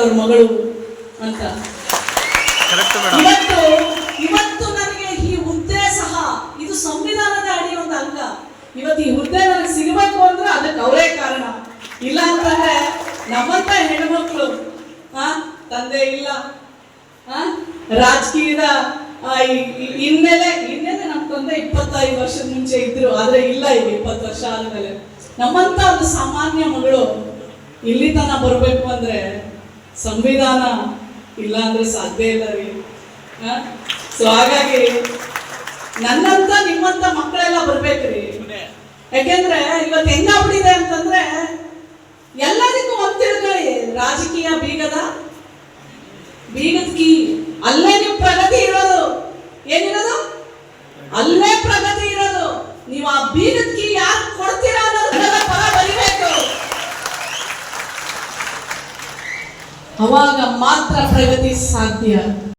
ಅವ್ರ ಮಗಳು ಅಂತ. ಇವತ್ತು ನನಗೆ ಈ ಹುದ್ದೆ ಸಹ ಇದು ಸಂವಿಧಾನದ ಅಡಿ ಒಂದು ಅಂಗ. ಇವತ್ತು ಈ ಹುದ್ದೆ ನನಗೆ ಸಿಗಬೇಕು ಅಂದ್ರೆ ಅದಕ್ಕೆ ಅವರೇ ಕಾರಣ. ಇಲ್ಲ ಅಂತಂದ್ರೆ ನಮ್ಮಂತ ಹೆಣ್ಮಕ್ಳು ತಂದೆ ಇಲ್ಲ, ರಾಜಕೀಯದ ಹಿನ್ನೆಲೆ ನಮ್ಮ ತಂದೆ 25 ವರ್ಷದ ಮುಂಚೆ ಇದ್ರು, ಆದ್ರೆ ಇಲ್ಲ ಈಗ 20 ವರ್ಷ ಆದ್ಮೇಲೆ ನಮ್ಮಂತ ಒಂದು ಸಾಮಾನ್ಯ ಮಗಳು ಇಲ್ಲಿ ತನ ಬರ್ಬೇಕು ಅಂದ್ರೆ ಸಂವಿಧಾನ ಇಲ್ಲ ಅಂದ್ರೆ ಸಾಧ್ಯ ಇಲ್ಲ ರೀ. ಸೊ ಹಾಗಾಗಿ ನನ್ನಂತ ನಿಮ್ಮಂತ ಮಕ್ಕಳೆಲ್ಲ ಬರ್ಬೇಕ್ರಿ. ಯಾಕೆಂದ್ರೆ ಇವತ್ತು ಹೆಂಗಾಗ್ಬಿಟ್ಟಿದೆ ಅಂತಂದ್ರೆ ಎಲ್ಲದಕ್ಕೂ ಒಂದು ತಿಳ್ಕೊಳ್ಳಿ, ರಾಜಕೀಯ ಬೀಗದ ಕೀ, ಅಲ್ಲೇ ನೀವು ಪ್ರಗತಿ ಇರೋದು. ಏನಿರೋದು? ಅಲ್ಲೇ ಪ್ರಗತಿ ಇರೋದು. ನೀವು ಆ ಬೀಗದ ಕೀ ಯಾರು ಕೊಡ್ತೀರಾ ಅನ್ನೋದ್ರ ಪರ ಬರಿಬೇಕು. ಅವಾಗ ಮಾತ್ರ ಪ್ರಗತಿ ಸಾಧ್ಯ.